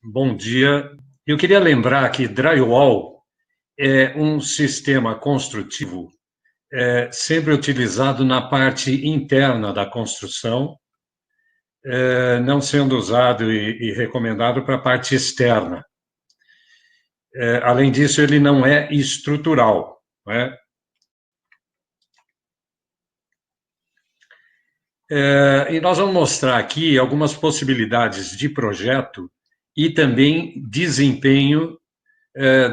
Bom dia. Eu queria lembrar que drywall é um sistema construtivo sempre utilizado na parte interna da construção, não sendo usado e recomendado para a parte externa. Além disso, ele não é estrutural, não é? E nós vamos mostrar aqui algumas possibilidades de projeto e também desempenho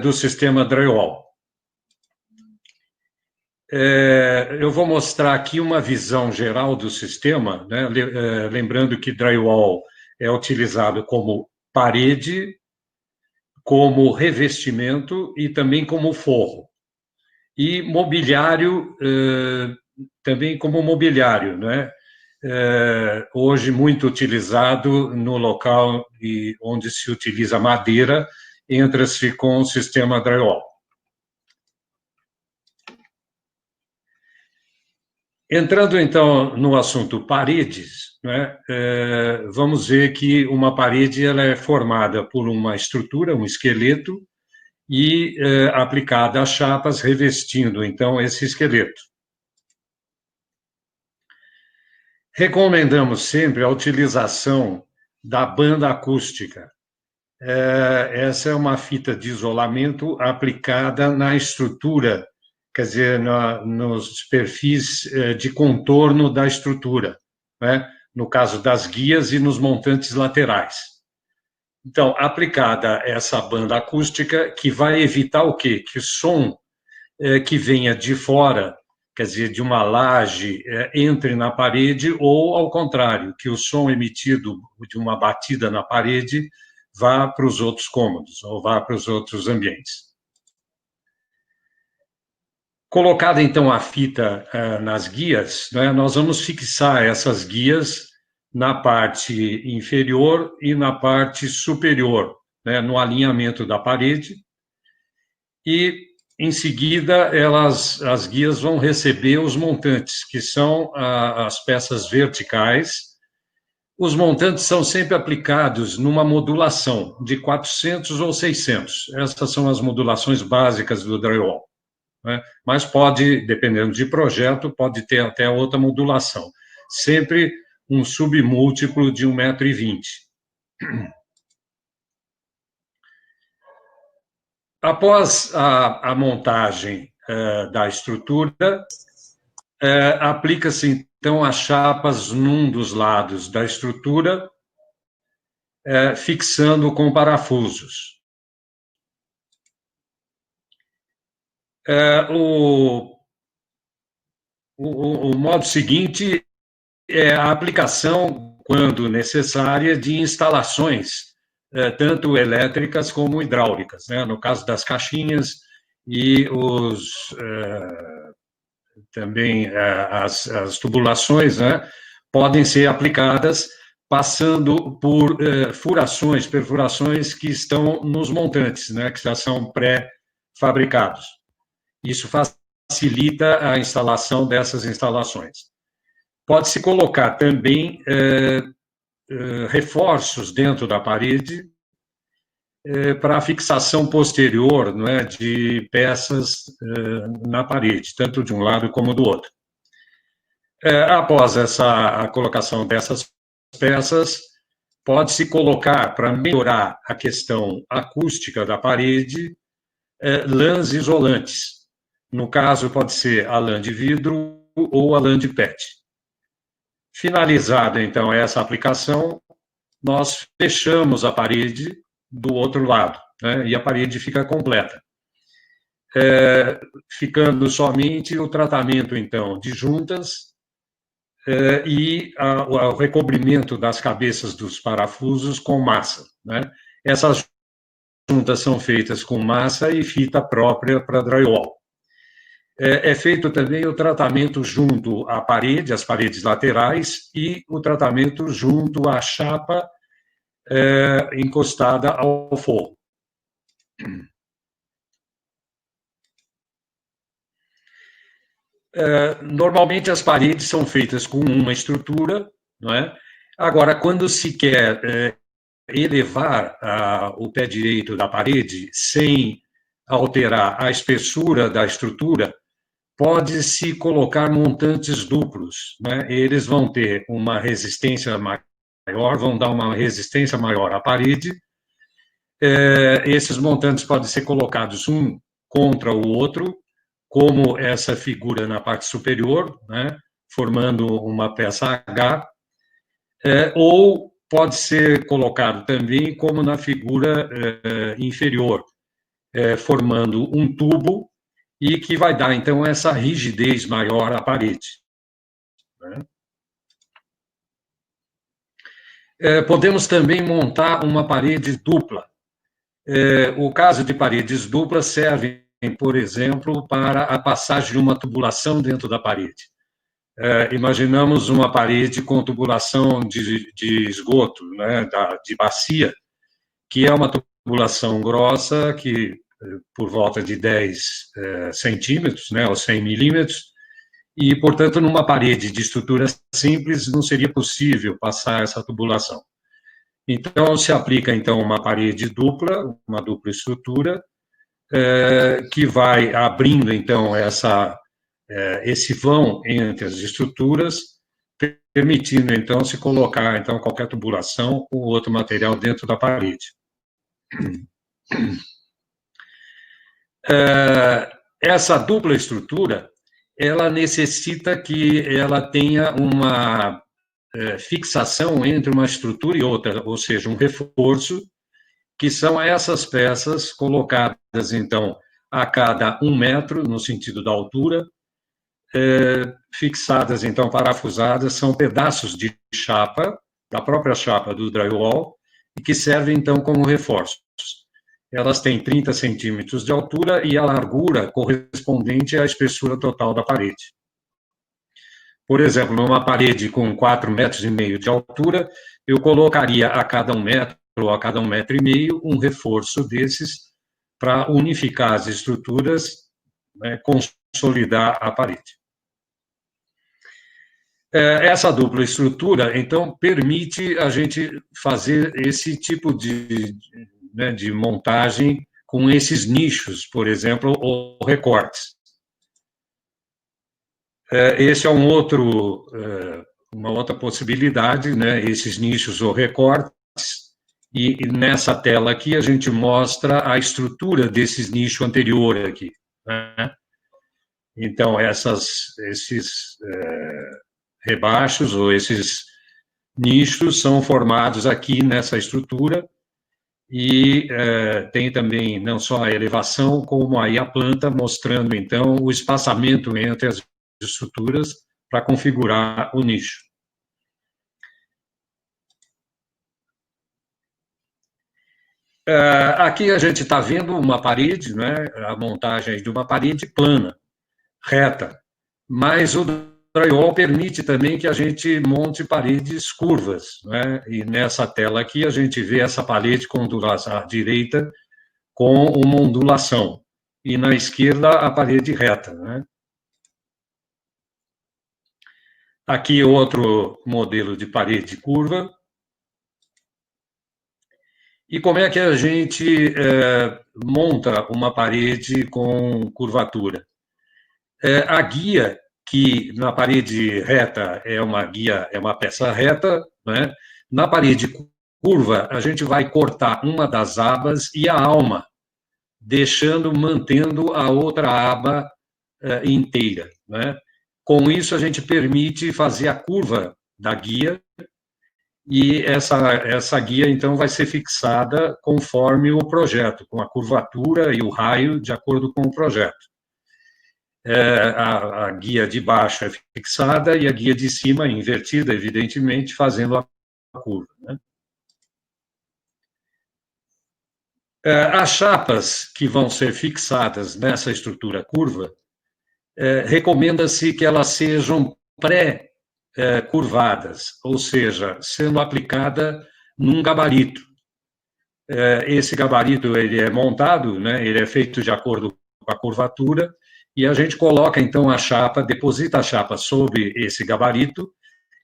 do sistema drywall. Eu vou mostrar aqui uma visão geral do sistema, né? Lembrando que drywall é utilizado como parede, como revestimento e também como forro. E mobiliário, também como mobiliário, né? Hoje muito utilizado no local onde se utiliza madeira, entra-se com o sistema drywall. Entrando, então, no assunto paredes, né, vamos ver que uma parede ela é formada por uma estrutura, um esqueleto, e aplicada a chapas, revestindo, então, esse esqueleto. Recomendamos sempre a utilização da banda acústica. Essa é uma fita de isolamento aplicada na estrutura, quer dizer, nos perfis de contorno da estrutura, né? No caso das guias e nos montantes laterais. Então, aplicada essa banda acústica, que vai evitar o quê? Que o som que venha de fora, quer dizer, de uma laje, entre na parede, ou, ao contrário, que o som emitido de uma batida na parede vá para os outros cômodos, ou vá para os outros ambientes. Colocada, então, a fita nas guias, né, nós vamos fixar essas guias na parte inferior e na parte superior, né, no alinhamento da parede, e, em seguida, as guias vão receber os montantes, que são as peças verticais. Os montantes são sempre aplicados numa modulação de 400 ou 600. Essas são as modulações básicas do drywall, né? Mas pode, dependendo de projeto, pode ter até outra modulação. Sempre um submúltiplo de 1,20 m. Após a montagem da estrutura, aplica-se, então, as chapas num dos lados da estrutura, fixando com parafusos. O modo seguinte é a aplicação, quando necessária, de instalações, tanto elétricas como hidráulicas, né? No caso das caixinhas e também as tubulações, né, podem ser aplicadas passando por perfurações que estão nos montantes, né, que já são pré-fabricados. Isso facilita a instalação dessas instalações. Pode-se colocar também reforços dentro da parede para a fixação posterior, não é, de peças na parede, tanto de um lado como do outro. Após a colocação dessas peças, pode-se colocar, para melhorar a questão acústica da parede, lãs isolantes. No caso, pode ser a lã de vidro ou a lã de PET. Finalizada, então, essa aplicação, nós fechamos a parede do outro lado, né, e a parede fica completa. Ficando somente o tratamento, então, de juntas e o recobrimento das cabeças dos parafusos com massa, né? Essas juntas são feitas com massa e fita própria para drywall. É feito também o tratamento junto à parede, as paredes laterais, e o tratamento junto à chapa encostada ao forro. Normalmente as paredes são feitas com uma estrutura, não é? Agora, quando se quer elevar o pé direito da parede sem alterar a espessura da estrutura, pode-se colocar montantes duplos, né? Eles vão ter uma resistência maior, vão dar uma resistência maior à parede. Esses montantes podem ser colocados um contra o outro, como essa figura na parte superior, né? Formando uma peça H, ou pode ser colocado também como na figura inferior, formando um tubo e que vai dar, então, essa rigidez maior à parede. Podemos também montar uma parede dupla. O caso de paredes duplas serve, por exemplo, para a passagem de uma tubulação dentro da parede. Imaginamos uma parede com tubulação de esgoto, né, de bacia, que é uma tubulação grossa, que por volta de 10 centímetros, né, ou 100 milímetros, e, portanto, numa parede de estrutura simples, não seria possível passar essa tubulação. Então, se aplica, então, uma parede dupla, uma dupla estrutura, que vai abrindo, então, esse vão entre as estruturas, permitindo, então, se colocar, então, qualquer tubulação ou outro material dentro da parede. Essa dupla estrutura, ela necessita que ela tenha uma fixação entre uma estrutura e outra, ou seja, um reforço, que são essas peças colocadas, então, a cada 1 metro, no sentido da altura, fixadas, então, parafusadas, são pedaços de chapa, da própria chapa do drywall, e que servem, então, como reforços. Elas têm 30 centímetros de altura e a largura correspondente à espessura total da parede. Por exemplo, numa parede com 4,5 metros de altura, eu colocaria a cada 1 metro ou a cada 1,5 metro um reforço desses para unificar as estruturas, né, consolidar a parede. Essa dupla estrutura, então, permite a gente fazer esse tipo de montagem com esses nichos, por exemplo, ou recortes. Esse é uma outra possibilidade, né, esses nichos ou recortes, e nessa tela aqui a gente mostra a estrutura desses nichos anteriores aqui, né? Então, esses rebaixos ou esses nichos são formados aqui nessa estrutura e tem também não só a elevação, como aí a planta, mostrando, então, o espaçamento entre as estruturas para configurar o nicho. Aqui a gente está vendo uma parede, né, a montagem de uma parede plana, reta, mas o drywall permite também que a gente monte paredes curvas, né, e nessa tela aqui a gente vê essa parede com ondulação à direita com uma ondulação, e na esquerda a parede reta, né. Aqui outro modelo de parede curva. E como é que a gente monta uma parede com curvatura? A guia, que na parede reta é uma peça reta, né? Na parede curva, a gente vai cortar uma das abas e a alma, mantendo a outra aba inteira, né? Com isso, a gente permite fazer a curva da guia, e essa guia, então, vai ser fixada conforme o projeto, com a curvatura e o raio de acordo com o projeto. A guia de baixo é fixada e a guia de cima invertida, evidentemente, fazendo a curva, né? As chapas que vão ser fixadas nessa estrutura curva, recomenda-se que elas sejam curvadas, ou seja, sendo aplicada num gabarito. Esse gabarito ele é montado, né, ele é feito de acordo com a curvatura, e a gente coloca, então, deposita a chapa sobre esse gabarito,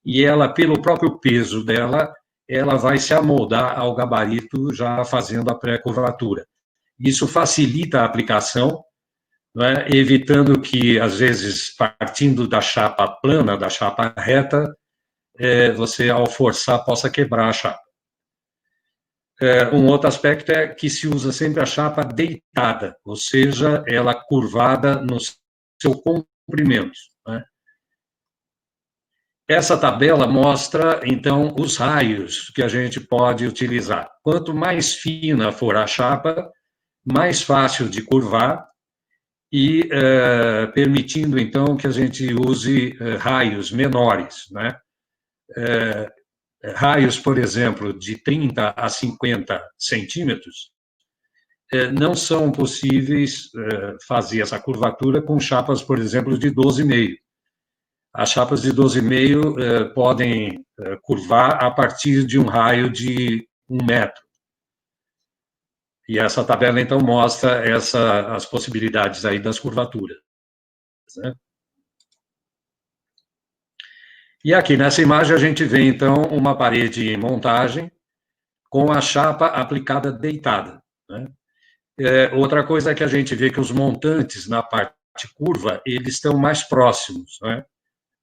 e ela, pelo próprio peso dela, ela vai se amoldar ao gabarito já fazendo a pré-curvatura. Isso facilita a aplicação, né, evitando que, às vezes, partindo da chapa plana, da chapa reta, você, ao forçar, possa quebrar a chapa. Um outro aspecto é que se usa sempre a chapa deitada, ou seja, ela curvada no seu comprimento, né? Essa tabela mostra, então, os raios que a gente pode utilizar. Quanto mais fina for a chapa, mais fácil de curvar e permitindo, então, que a gente use raios menores, né? Raios, por exemplo, de 30 a 50 centímetros, não são possíveis fazer essa curvatura com chapas, por exemplo, de 12,5. As chapas de 12,5 podem curvar a partir de um raio de 1 metro. E essa tabela, então, mostra as possibilidades aí das curvaturas, né? E aqui nessa imagem a gente vê, então, uma parede em montagem com a chapa aplicada deitada, né? Outra coisa é que a gente vê que os montantes na parte curva, eles estão mais próximos, né?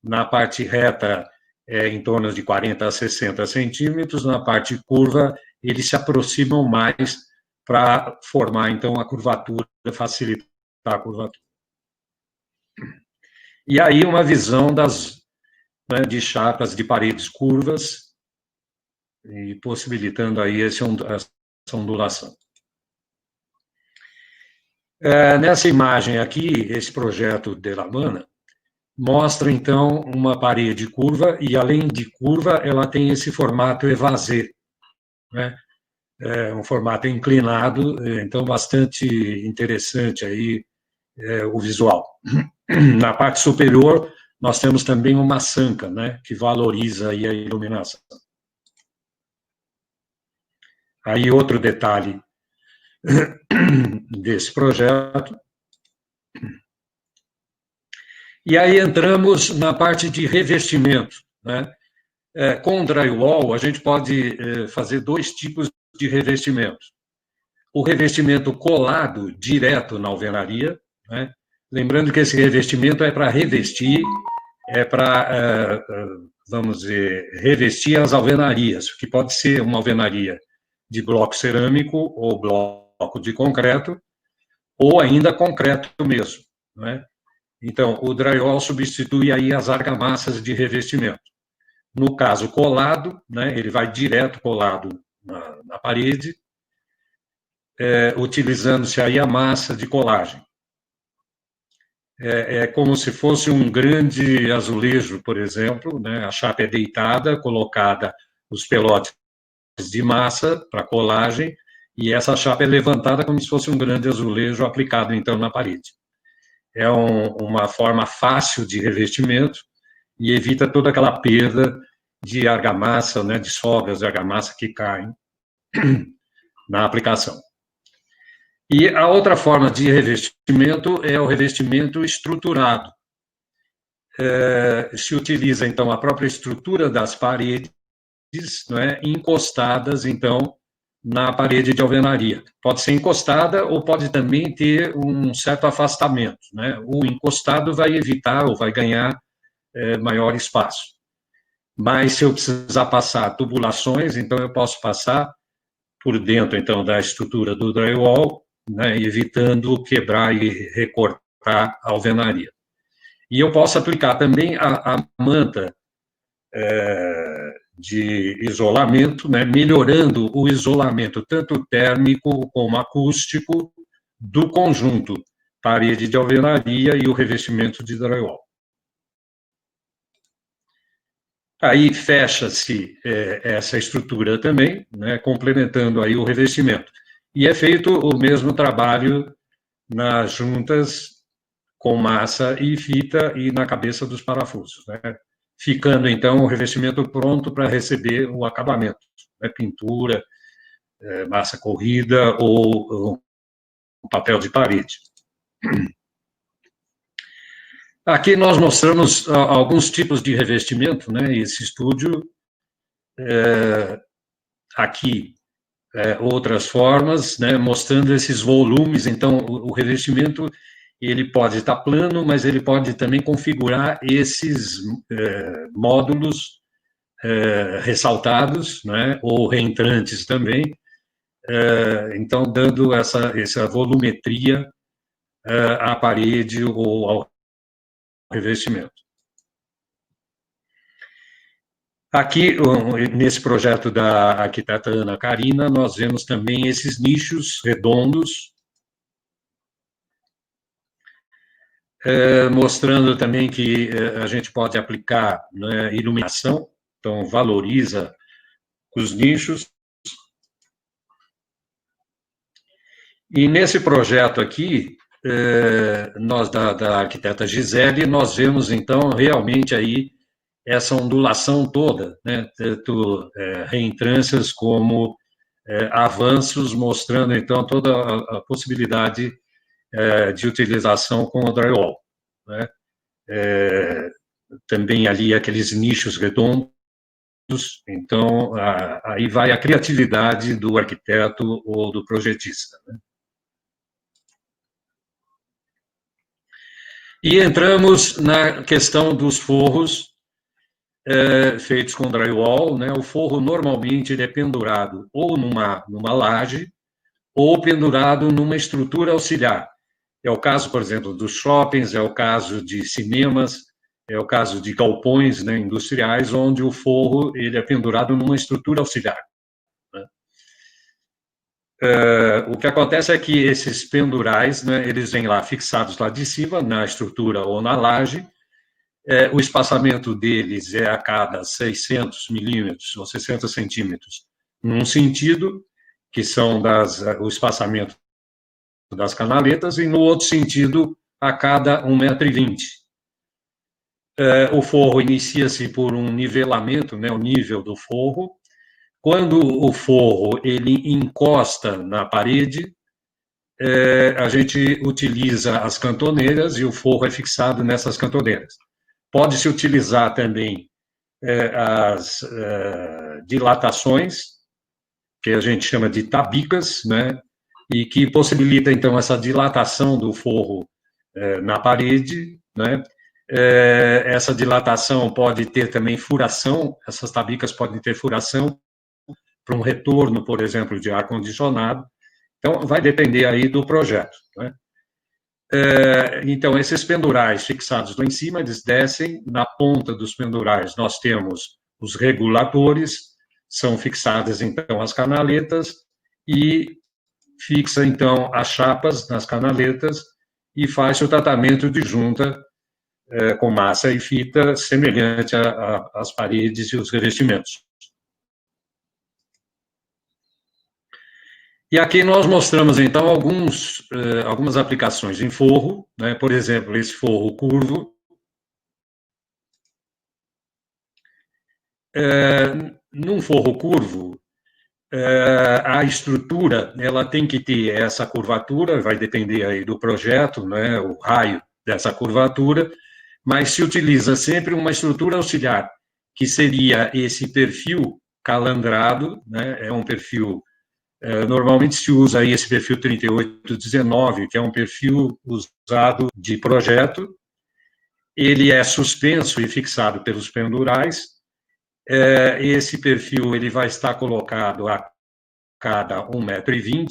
Na parte reta, em torno de 40 a 60 centímetros, na parte curva, eles se aproximam mais para formar, então, a curvatura, facilitar a curvatura. E aí, uma visão de chapas de paredes curvas, e possibilitando aí essa ondulação. Nessa imagem aqui, esse projeto de La Mana mostra, então, uma parede curva, e além de curva, ela tem esse formato évasé, né? Um formato inclinado, então bastante interessante aí o visual. Na parte superior, nós temos também uma sanca, né, que valoriza aí a iluminação. Aí outro detalhe desse projeto. E aí entramos na parte de revestimento, né? Com drywall, a gente pode fazer dois tipos de revestimento. O revestimento colado direto na alvenaria, né? Lembrando que esse revestimento é para revestir, vamos dizer, revestir as alvenarias, que pode ser uma alvenaria de bloco cerâmico ou bloco de concreto, ou ainda concreto mesmo, né? Então, o drywall substitui aí as argamassas de revestimento. No caso colado, né, ele vai direto colado na parede, utilizando-se aí a massa de colagem. É como se fosse um grande azulejo, por exemplo, né? A chapa é deitada, colocada os pelotes de massa para colagem, e essa chapa é levantada como se fosse um grande azulejo aplicado, então, na parede. É uma forma fácil de revestimento e evita toda aquela perda de argamassa, né, de sobras de argamassa que caem na aplicação. E a outra forma de revestimento é o revestimento estruturado. Se utiliza, então, a própria estrutura das paredes, né, encostadas, então, na parede de alvenaria. Pode ser encostada ou pode também ter um certo afastamento, né? O encostado vai evitar ou vai ganhar maior espaço. Mas se eu precisar passar tubulações, então eu posso passar por dentro, então, da estrutura do drywall, né, evitando quebrar e recortar a alvenaria. E eu posso aplicar também a manta de isolamento, né, melhorando o isolamento tanto térmico como acústico do conjunto parede de alvenaria e o revestimento de drywall. Aí fecha-se essa estrutura também, né, complementando aí o revestimento. E é feito o mesmo trabalho nas juntas com massa e fita e na cabeça dos parafusos, né? Ficando, então, o revestimento pronto para receber o acabamento, né? Pintura, massa corrida ou papel de parede. Aqui nós mostramos alguns tipos de revestimento, né? Esse estúdio aqui outras formas, né, mostrando esses volumes. Então, o revestimento ele pode estar plano, mas ele pode também configurar esses módulos ressaltados, né, ou reentrantes também, então dando essa volumetria à parede ou ao revestimento. Aqui, nesse projeto da arquiteta Ana Karina, nós vemos também esses nichos redondos, mostrando também que a gente pode aplicar, né, iluminação, então valoriza os nichos. E nesse projeto aqui, nós da arquiteta Gisele, nós vemos então realmente aí essa ondulação toda, né, tanto reentrâncias como avanços, mostrando então toda a possibilidade de utilização com o drywall, né? Também ali aqueles nichos redondos, então aí vai a criatividade do arquiteto ou do projetista, né? E entramos na questão dos forros feitos com drywall, né? O forro normalmente ele é pendurado ou numa laje ou pendurado numa estrutura auxiliar. É o caso, por exemplo, dos shoppings, é o caso de cinemas, é o caso de galpões, né, industriais, onde o forro ele é pendurado numa estrutura auxiliar, né? O que acontece é que esses pendurais, né, eles vêm lá fixados lá de cima, na estrutura ou na laje. O espaçamento deles é a cada 600 milímetros ou 60 centímetros, num sentido, que são o espaçamento das canaletas, e no outro sentido, a cada 1,20 m. O forro inicia-se por um nivelamento, né, o nível do forro. Quando o forro ele encosta na parede, a gente utiliza as cantoneiras e o forro é fixado nessas cantoneiras. Pode-se utilizar também as dilatações, que a gente chama de tabicas, né, e que possibilita, então, essa dilatação do forro na parede, né. Essa dilatação pode ter também furação, essas tabicas podem ter furação para um retorno, por exemplo, de ar-condicionado. Então, vai depender aí do projeto, né. Então, esses pendurais fixados lá em cima, eles descem. Na ponta dos pendurais, nós temos os reguladores, são fixadas, então, as canaletas, e fixa, então, as chapas nas canaletas e faz o tratamento de junta com massa e fita, semelhante às paredes e os revestimentos. E aqui nós mostramos, então, algumas aplicações em forro, né? Por exemplo, esse forro curvo. Num forro curvo, a estrutura ela tem que ter essa curvatura, vai depender aí do projeto, né? O raio dessa curvatura, mas se utiliza sempre uma estrutura auxiliar, que seria esse perfil calandrado, né? É um perfil... Normalmente se usa aí esse perfil 3819, que é um perfil usado de projeto. Ele é suspenso e fixado pelos pendurais. Esse perfil ele vai estar colocado a cada 1,20 m,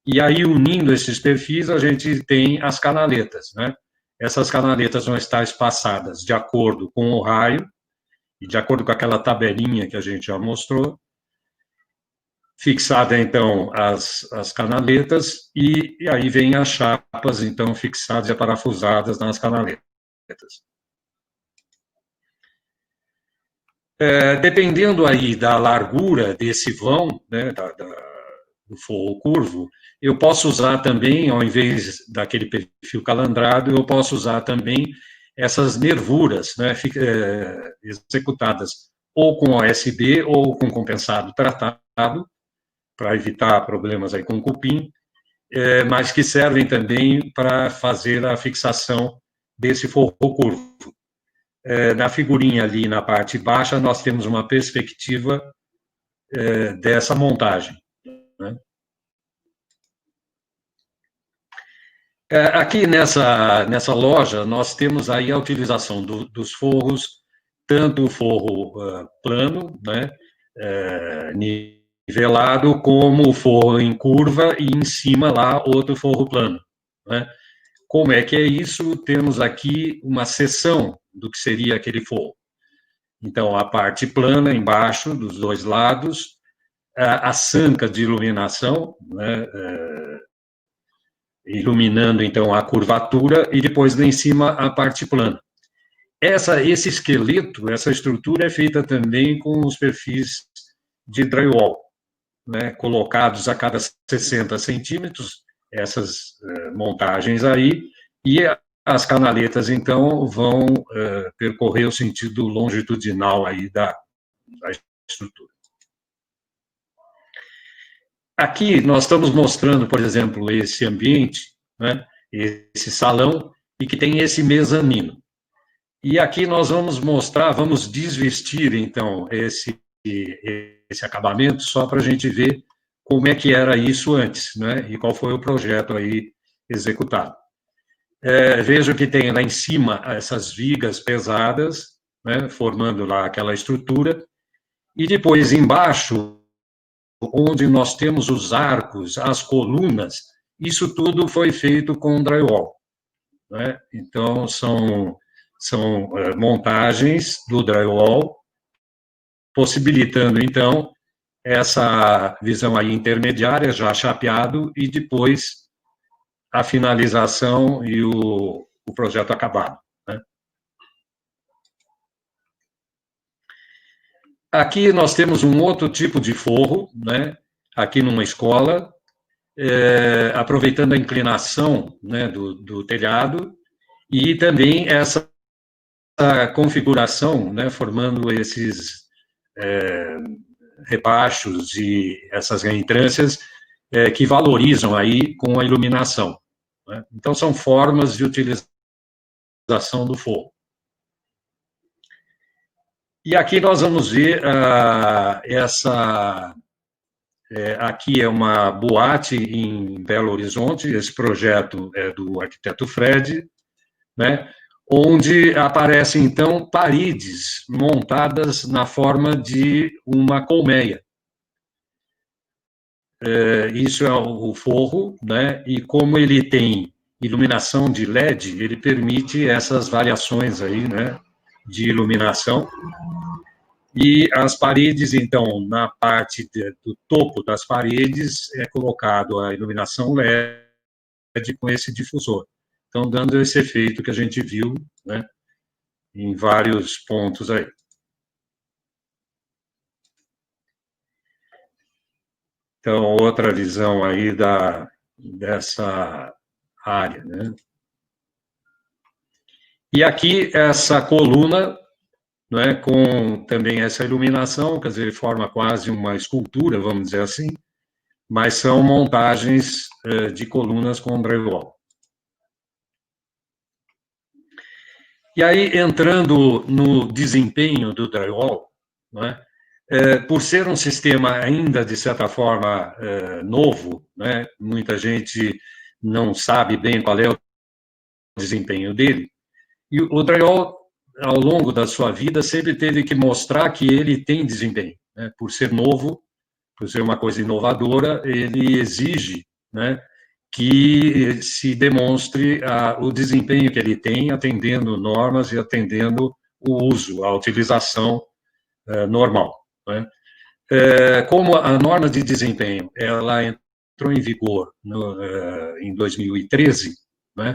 e aí, unindo esses perfis, a gente tem as canaletas, né? Essas canaletas vão estar espaçadas de acordo com o raio, e de acordo com aquela tabelinha que a gente já mostrou. Fixada, então, as canaletas, e aí vem as chapas, então, fixadas e parafusadas nas canaletas. Dependendo aí da largura desse vão, né, do forro curvo, eu posso usar também, ao invés daquele perfil calandrado, eu posso usar também essas nervuras, né, executadas ou com OSB ou com compensado tratado, para evitar problemas aí com cupim, mas que servem também para fazer a fixação desse forro curvo. Na figurinha ali na parte baixa, nós temos uma perspectiva dessa montagem, né? Aqui nessa loja, nós temos aí a utilização dos forros, tanto o forro plano, né, nivelado, como o forro em curva e em cima lá outro forro plano, né? Como é que é isso? Temos aqui uma seção do que seria aquele forro. Então, a parte plana embaixo, dos dois lados, a sanca de iluminação, né, iluminando, então, a curvatura, e depois, lá em cima, a parte plana. Esse esqueleto, essa estrutura é feita também com os perfis de drywall, né, colocados a cada 60 centímetros, essas montagens aí, e as canaletas, então, vão percorrer o sentido longitudinal aí da estrutura. Aqui nós estamos mostrando, por exemplo, esse ambiente, né, esse salão, e que tem esse mezanino. E aqui nós vamos mostrar, vamos desvestir, então, esse acabamento, só para a gente ver como é que era isso antes, né, e qual foi o projeto aí executado. Vejo que tem lá em cima essas vigas pesadas, né, formando lá aquela estrutura, e depois embaixo, onde nós temos os arcos, as colunas, isso tudo foi feito com drywall, né? Então, são montagens do drywall, possibilitando, então, essa visão aí intermediária, já chapeado, e depois a finalização e o projeto acabado, né? Aqui nós temos um outro tipo de forro, né? Aqui numa escola, aproveitando a inclinação, né, do telhado, e também essa configuração, né, formando esses rebachos e essas reentrâncias que valorizam aí com a iluminação, né? Então, são formas de utilização do forro. E aqui nós vamos ver aqui é uma boate em Belo Horizonte, esse projeto é do arquiteto Fred, né, onde aparecem, então, paredes montadas na forma de uma colmeia. Isso é o forro, né, e como ele tem iluminação de LED, ele permite essas variações aí, né, de iluminação. E as paredes, então, na parte do topo das paredes, é colocado a iluminação LED com esse difusor. Então, dando esse efeito que a gente viu, né, em vários pontos aí. Então, outra visão aí dessa área, né? E aqui, essa coluna, né, com também essa iluminação, quer dizer, forma quase uma escultura, vamos dizer assim, mas são montagens de colunas com drywall. E aí, entrando no desempenho do drywall, né, por ser um sistema ainda, de certa forma, novo, né, muita gente não sabe bem qual é o desempenho dele, e o drywall, ao longo da sua vida, sempre teve que mostrar que ele tem desempenho, né, por ser novo, por ser uma coisa inovadora, ele exige, né, que se demonstre o desempenho que ele tem, atendendo normas e atendendo o uso, a utilização normal, né? Como a norma de desempenho ela entrou em vigor em 2013, né,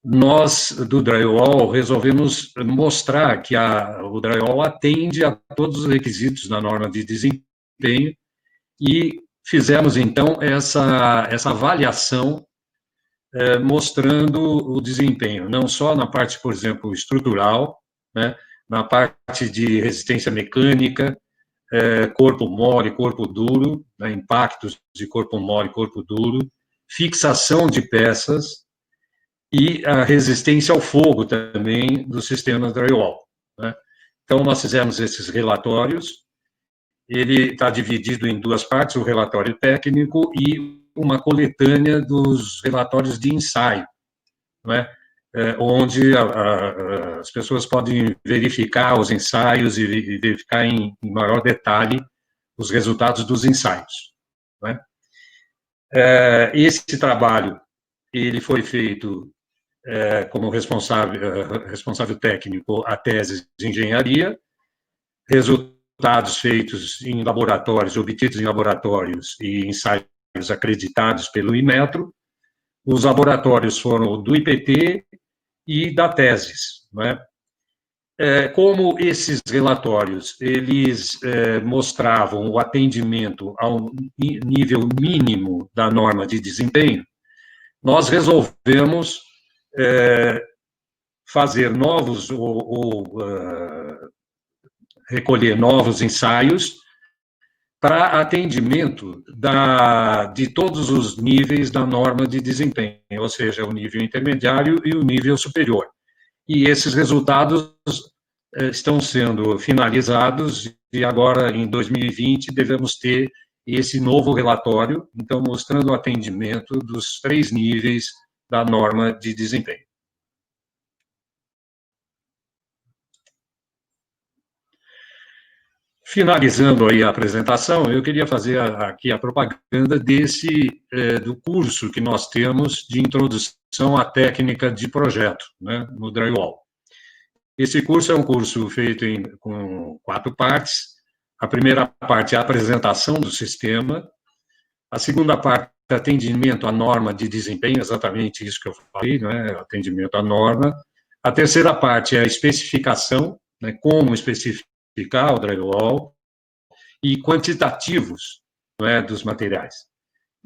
nós, do drywall, resolvemos mostrar que o drywall atende a todos os requisitos da norma de desempenho e fizemos, então, essa avaliação mostrando o desempenho, não só na parte, por exemplo, estrutural, né, na parte de resistência mecânica, corpo mole, corpo duro, né, impactos de corpo mole, corpo duro, fixação de peças e a resistência ao fogo também do sistema drywall, né? Então, nós fizemos esses relatórios ele está dividido em duas partes, o relatório técnico e uma coletânea dos relatórios de ensaio, não é? Onde as pessoas podem verificar os ensaios e verificar em maior detalhe os resultados dos ensaios, não é? Esse trabalho ele foi feito como responsável técnico a tese de engenharia, resultados feitos em laboratórios, obtidos em laboratórios e ensaios acreditados pelo Inmetro. Os laboratórios foram do IPT e da Teses, né? Como esses relatórios eles mostravam o atendimento ao nível mínimo da norma de desempenho, nós resolvemos fazer novos ou recolher novos ensaios para atendimento de todos os níveis da norma de desempenho, ou seja, o nível intermediário e o nível superior. E esses resultados estão sendo finalizados e agora, em 2020, devemos ter esse novo relatório, então, mostrando o atendimento dos 3 níveis da norma de desempenho. Finalizando aí a apresentação, eu queria fazer aqui a propaganda do curso que nós temos de introdução à técnica de projeto, né, no drywall. Esse curso é um curso feito com 4 partes. A primeira parte é a apresentação do sistema, a segunda parte é atendimento à norma de desempenho, exatamente isso que eu falei, né, atendimento à norma. A terceira parte é a especificação, né, como especificar o drywall, e quantitativos, né, dos materiais.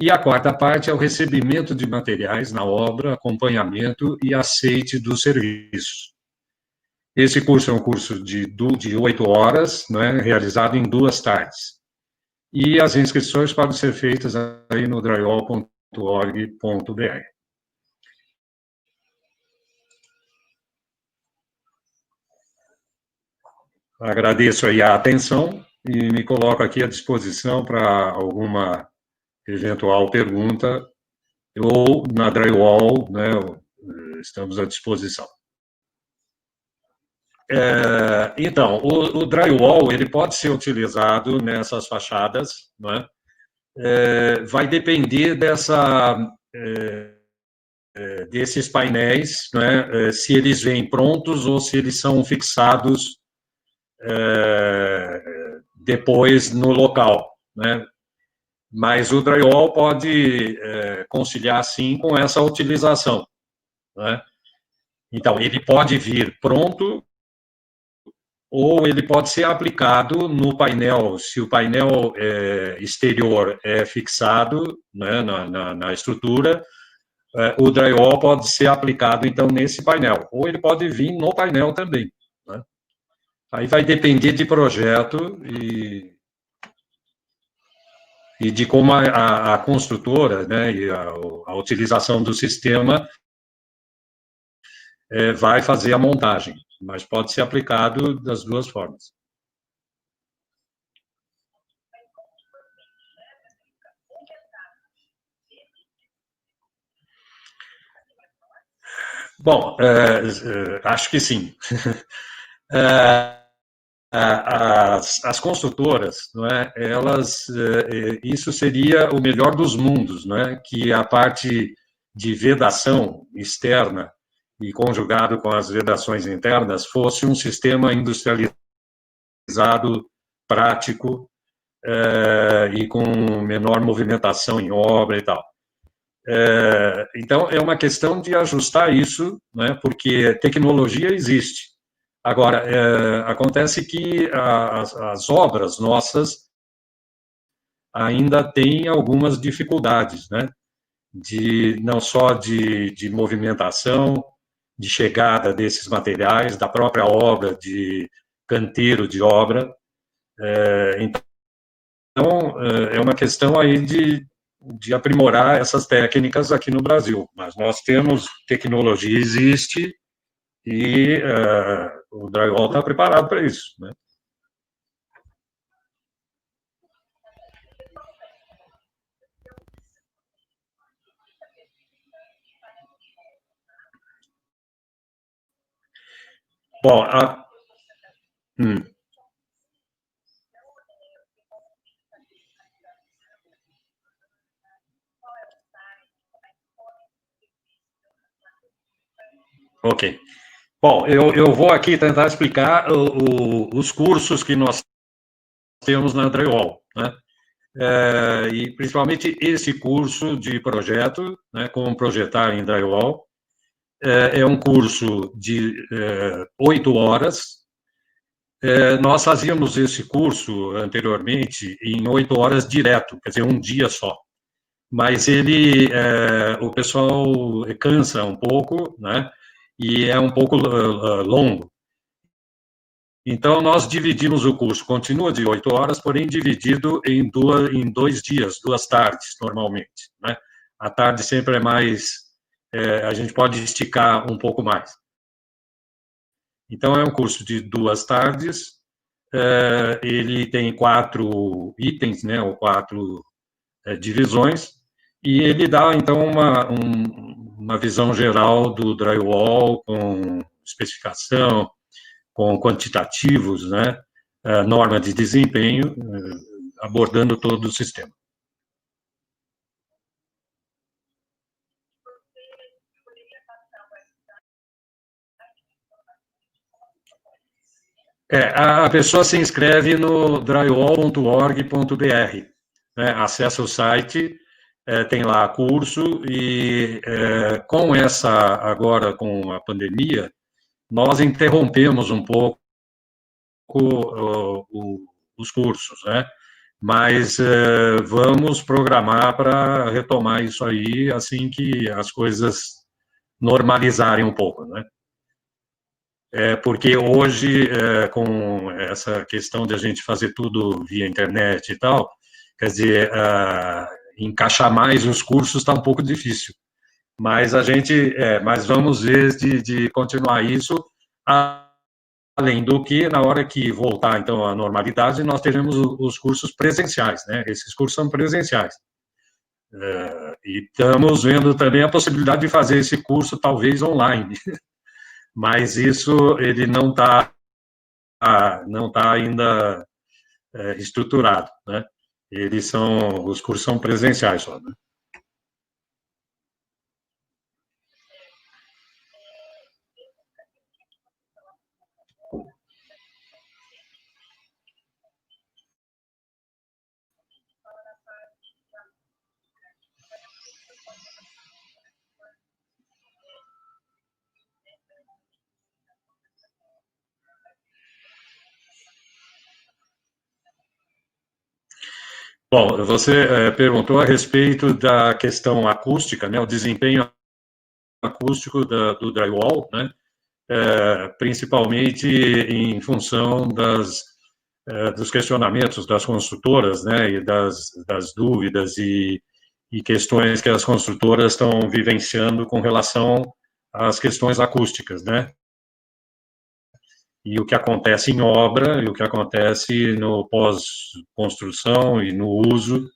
E a quarta parte é o recebimento de materiais na obra, acompanhamento e aceite dos serviços. Esse curso é um curso de 8 horas, né, realizado em 2 tardes. E as inscrições podem ser feitas aí no drywall.org.br. Agradeço aí a atenção e me coloco aqui à disposição para alguma eventual pergunta, ou na Drywall, né, estamos à disposição. Então, o drywall ele pode ser utilizado nessas fachadas, não é? Vai depender desses painéis, não é? Se eles vêm prontos ou se eles são fixados depois no local, né? Mas o drywall pode conciliar, sim, com essa utilização, né? Então, ele pode vir pronto ou ele pode ser aplicado no painel, se o painel exterior é fixado, né, na estrutura, o drywall pode ser aplicado, então, nesse painel, ou ele pode vir no painel também, né? Aí vai depender de projeto e de como a construtora, né, e a utilização do sistema vai fazer a montagem, mas pode ser aplicado das 2 formas. Bom, acho que sim. As construtoras, não é, isso seria o melhor dos mundos, não é, que a parte de vedação externa e conjugado com as vedações internas fosse um sistema industrializado, prático, e com menor movimentação em obra e tal. Então, é uma questão de ajustar isso, né, porque tecnologia existe. Agora, acontece que as obras nossas ainda têm algumas dificuldades, né, não só de movimentação, de chegada desses materiais, da própria obra, de canteiro de obra. Então, é uma questão aí de aprimorar essas técnicas aqui no Brasil. Mas nós temos, tecnologia existe e o drywall está preparado para isso, né? Bom, ok. Bom, eu vou aqui tentar explicar os cursos que nós temos na Drywall, né? E principalmente esse curso de projeto, né, como projetar em Drywall, é um curso de 8 horas. Nós fazíamos esse curso anteriormente em 8 horas direto, quer dizer, um dia só. Mas o pessoal cansa um pouco, né? E é um pouco longo. Então, nós dividimos o curso, continua de 8 horas, porém dividido em 2 dias, 2 tardes, normalmente, né? A tarde sempre é mais, a gente pode esticar um pouco mais. Então, é um curso de 2 tardes, ele tem 4 itens, né, ou 4 divisões, e ele dá, então, uma visão geral do drywall, com especificação, com quantitativos, né, norma de desempenho, abordando todo o sistema. A pessoa se inscreve no drywall.org.br, né, acessa o site, tem lá curso, e agora com a pandemia, nós interrompemos um pouco os cursos, né? Mas vamos programar para retomar isso aí assim que as coisas normalizarem um pouco, né? Porque hoje, com essa questão de a gente fazer tudo via internet e tal, quer dizer, encaixar mais os cursos está um pouco difícil. Mas mas vamos ver de continuar isso. Além do que, na hora que voltar, então, à normalidade, nós teremos os cursos presenciais, né? Esses cursos são presenciais. E estamos vendo também a possibilidade de fazer esse curso, talvez, online. Mas isso, ele não tá ainda estruturado, né? Os cursos são presenciais só, né? Bom, você perguntou a respeito da questão acústica, né? O desempenho acústico do drywall, né? Principalmente em função dos questionamentos das construtoras, né, e das dúvidas e questões que as construtoras estão vivenciando com relação às questões acústicas, né, e o que acontece em obra e o que acontece no pós-construção e no uso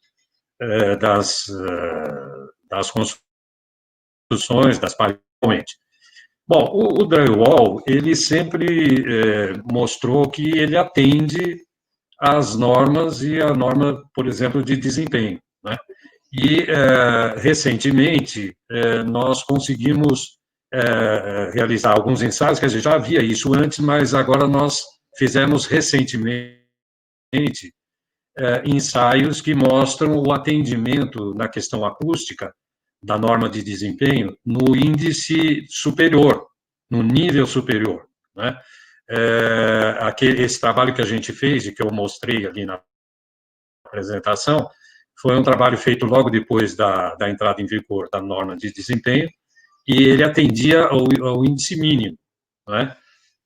das construções, das paredes. Bom, o drywall, ele sempre mostrou que ele atende às normas e a norma, por exemplo, de desempenho, né? E, recentemente, nós conseguimos realizar alguns ensaios, quer dizer, já havia isso antes, mas agora nós fizemos recentemente ensaios que mostram o atendimento na questão acústica da norma de desempenho no índice superior, no nível superior, né? Esse trabalho que a gente fez e que eu mostrei ali na apresentação foi um trabalho feito logo depois da entrada em vigor da norma de desempenho, e ele atendia ao índice mínimo, né?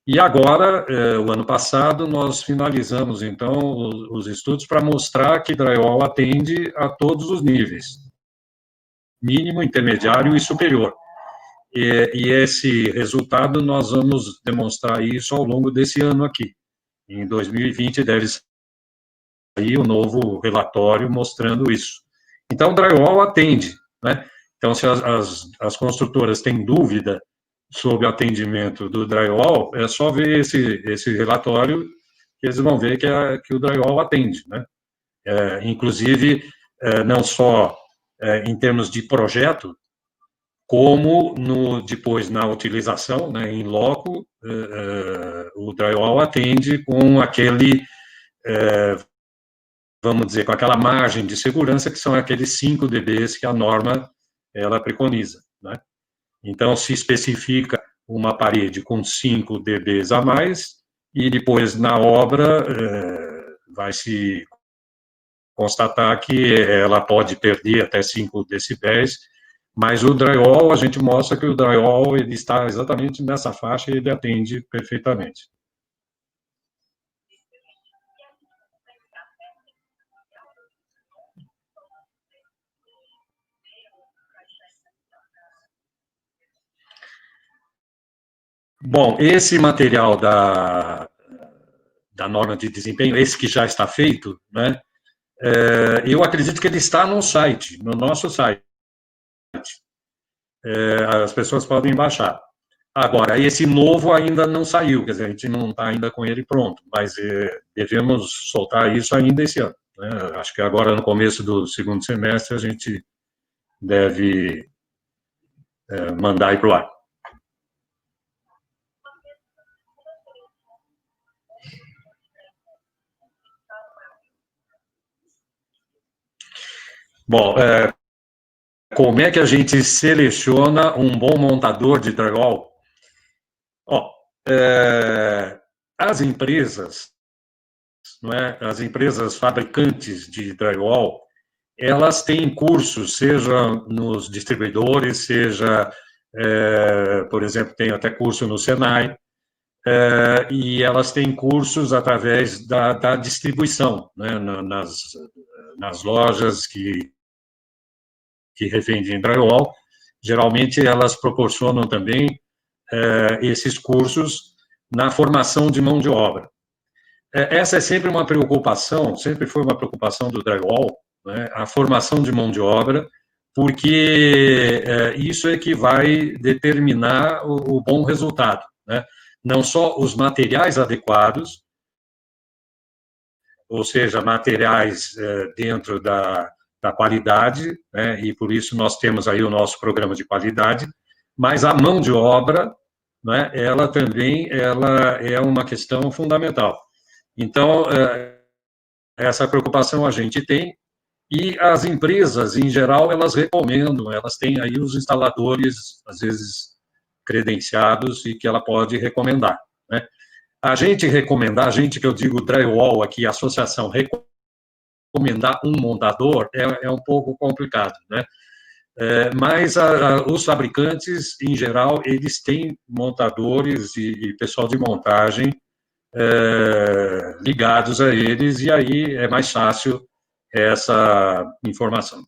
E agora, o ano passado, nós finalizamos, então, os estudos para mostrar que drywall atende a todos os níveis, mínimo, intermediário e superior. E esse resultado, nós vamos demonstrar isso ao longo desse ano aqui. Em 2020, deve sair o novo relatório mostrando isso. Então, o drywall atende, né? Então, se as construtoras têm dúvida sob o atendimento do drywall, é só ver esse relatório que eles vão ver que o drywall atende, né? Inclusive, não só em termos de projeto, como depois na utilização, né, em loco, o drywall atende com aquele, vamos dizer, com aquela margem de segurança que são aqueles 5 dBs que a norma ela preconiza, né? Então, se especifica uma parede com 5 dBs a mais, e depois, na obra, vai se constatar que ela pode perder até 5 decibéis, mas o drywall, a gente mostra que o drywall ele está exatamente nessa faixa e ele atende perfeitamente. Bom, esse material da norma de desempenho, esse que já está feito, né, eu acredito que ele está no site, no nosso site. As pessoas podem baixar. Agora, esse novo ainda não saiu, quer dizer, a gente não está ainda com ele pronto, mas devemos soltar isso ainda esse ano, né? Acho que agora, no começo do segundo semestre, a gente deve mandar ir para o ar. Bom, como é que a gente seleciona um bom montador de drywall? As empresas, não é? As empresas fabricantes de drywall, elas têm cursos, seja nos distribuidores, seja, por exemplo, tem até curso no Senai, e elas têm cursos através da distribuição, né, nas lojas que revendem drywall. Geralmente, elas proporcionam também esses cursos na formação de mão de obra. Essa é sempre uma preocupação, sempre foi uma preocupação do drywall, né, a formação de mão de obra, porque isso é que vai determinar o bom resultado, né? Não só os materiais adequados, ou seja, materiais dentro da qualidade, né, e por isso nós temos aí o nosso programa de qualidade, mas a mão de obra, né, ela também é uma questão fundamental. Então, essa preocupação a gente tem, e as empresas, em geral, elas recomendam, elas têm aí os instaladores, às vezes, credenciados, e que ela pode recomendar, né? A gente recomendar, a gente que eu digo drywall aqui, a associação, recomendar um montador é um pouco complicado, né? Mas os fabricantes, em geral, eles têm montadores e pessoal de montagem ligados a eles, e aí é mais fácil essa informação.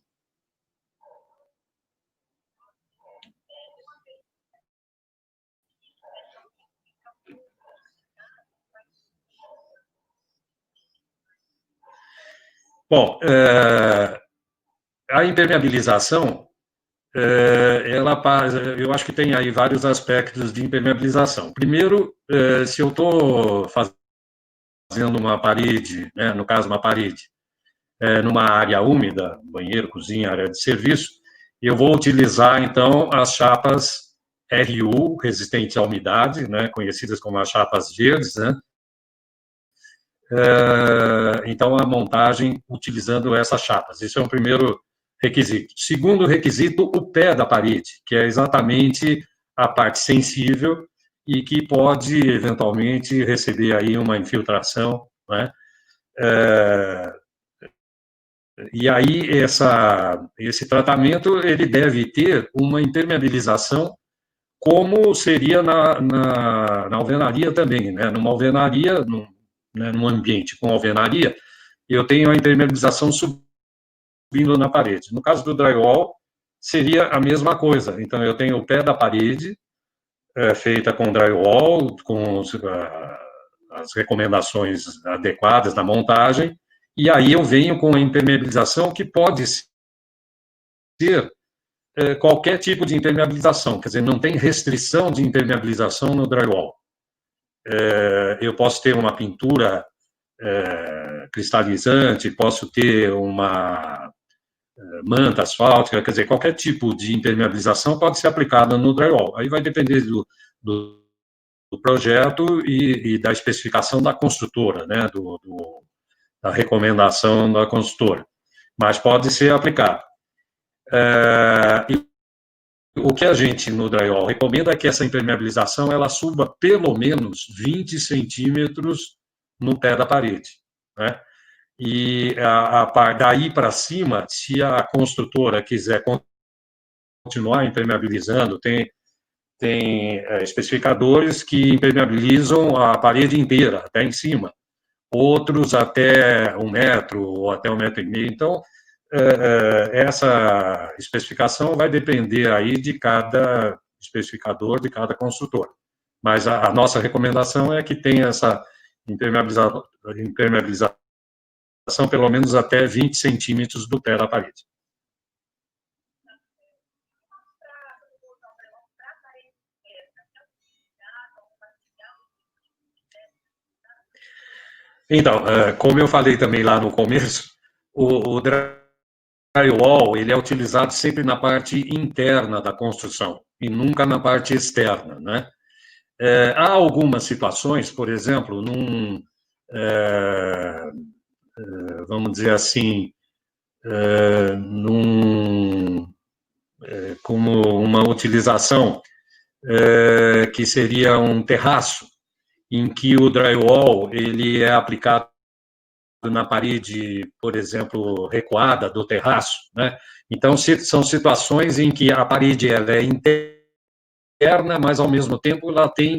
Bom, a impermeabilização, eu acho que tem aí vários aspectos de impermeabilização. Primeiro, se eu estou fazendo uma parede, né, no caso, uma parede, numa área úmida, banheiro, cozinha, área de serviço, eu vou utilizar, então, as chapas RU, resistentes à umidade, né, conhecidas como as chapas verdes, né? Então, a montagem utilizando essas chapas. Esse é o primeiro requisito. Segundo requisito, o pé da parede, que é exatamente a parte sensível e que pode, eventualmente, receber aí uma infiltração, né? E aí, esse tratamento, ele deve ter uma impermeabilização, como seria na alvenaria também, né? Numa alvenaria, num ambiente com alvenaria, eu tenho a impermeabilização subindo na parede. No caso do drywall, seria a mesma coisa. Então, eu tenho o pé da parede, feita com drywall, com as recomendações adequadas na montagem, e aí eu venho com a impermeabilização que pode ser qualquer tipo de impermeabilização, quer dizer, não tem restrição de impermeabilização no drywall. Eu posso ter uma pintura cristalizante, posso ter uma manta asfáltica, quer dizer, qualquer tipo de impermeabilização pode ser aplicada no drywall. Aí vai depender do projeto e da especificação da construtora, né, da recomendação da construtora, mas pode ser aplicado. E o que a gente, no drywall, recomenda é que essa impermeabilização ela suba pelo menos 20 centímetros no pé da parede, né? E daí para cima, se a construtora quiser continuar impermeabilizando, tem especificadores que impermeabilizam a parede inteira, até em cima, outros até 1 metro ou até 1,5 metro. Então, essa especificação vai depender aí de cada especificador, de cada construtor. Mas a nossa recomendação é que tenha essa impermeabilização pelo menos até 20 centímetros do pé da parede. Então, como eu falei também lá no começo, o drywall ele é utilizado sempre na parte interna da construção e nunca na parte externa, né? Há algumas situações, por exemplo, vamos dizer assim, como uma utilização que seria um terraço, em que o drywall ele é aplicado na parede, por exemplo, recuada do terraço, né? Então, são situações em que a parede ela é interna, mas, ao mesmo tempo, ela tem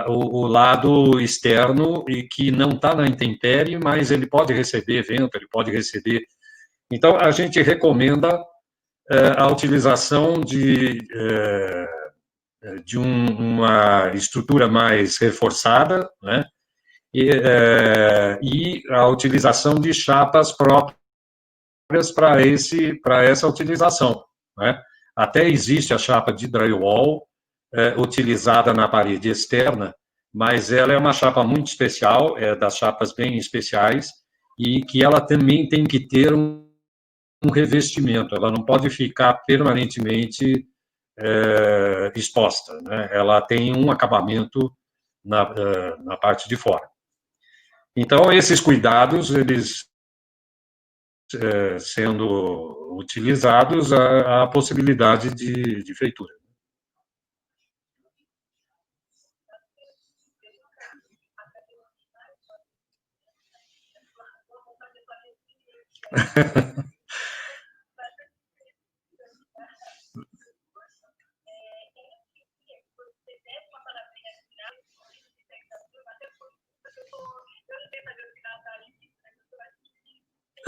o lado externo e que não está na intempérie, mas ele pode receber vento, ele pode receber... Então, a gente recomenda a utilização de uma estrutura mais reforçada, né? E a utilização de chapas próprias para essa utilização, né? Até existe a chapa de drywall utilizada na parede externa, mas ela é uma chapa muito especial, é das chapas bem especiais, e que ela também tem que ter um revestimento, ela não pode ficar permanentemente exposta, né? Ela tem um acabamento na parte de fora. Então, esses cuidados, eles sendo utilizados, a possibilidade de feitura.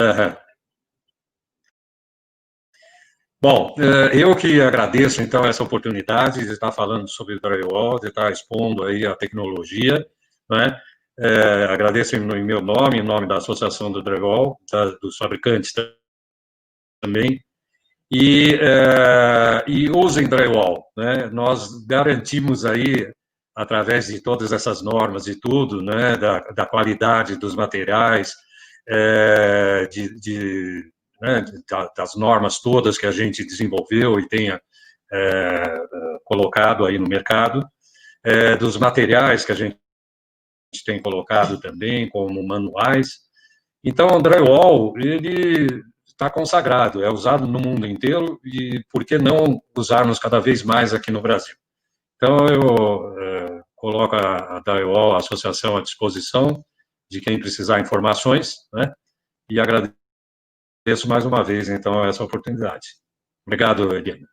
Uhum. Bom, eu que agradeço, então, essa oportunidade de estar falando sobre o drywall, de estar expondo aí a tecnologia, né? Agradeço em meu nome, em nome da Associação do Drywall, dos fabricantes também, e usem drywall, né? Nós garantimos aí, através de todas essas normas e tudo, né, da qualidade dos materiais, né, das normas todas que a gente desenvolveu e tenha colocado aí no mercado, dos materiais que a gente tem colocado também, como manuais. Então, o drywall, ele está consagrado, é usado no mundo inteiro e por que não usarmos cada vez mais aqui no Brasil? Então, eu coloco a drywall, a associação, à disposição de quem precisar informações, né? E agradeço mais uma vez, então, essa oportunidade. Obrigado, Eliana.